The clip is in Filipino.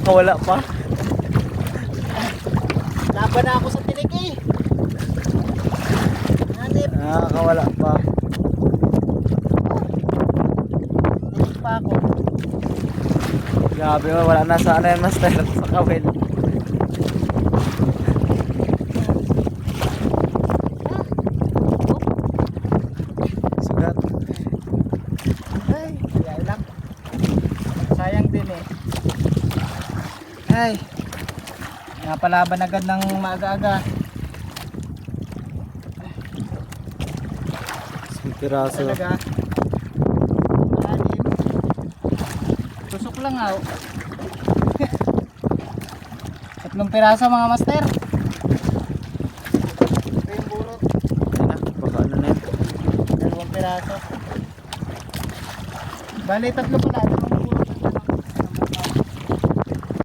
Nakakawala pa. Laban na ako sa tinik eh. Hanip. Nakakawala pa. Tinik pa ako. Grabe, wala na sa ano yan, master. Sa kawin. Sugat. Ay, kaya lang. Sayang din eh. Ay. Napalaban agad ng maaga-aga. Isang piraso. Talaga. Anim. Tusok lang ah. 3 piraso mga master. Ito yung burot. Ayun na, baka ano na yun. 2 piraso. Bali 3 pala.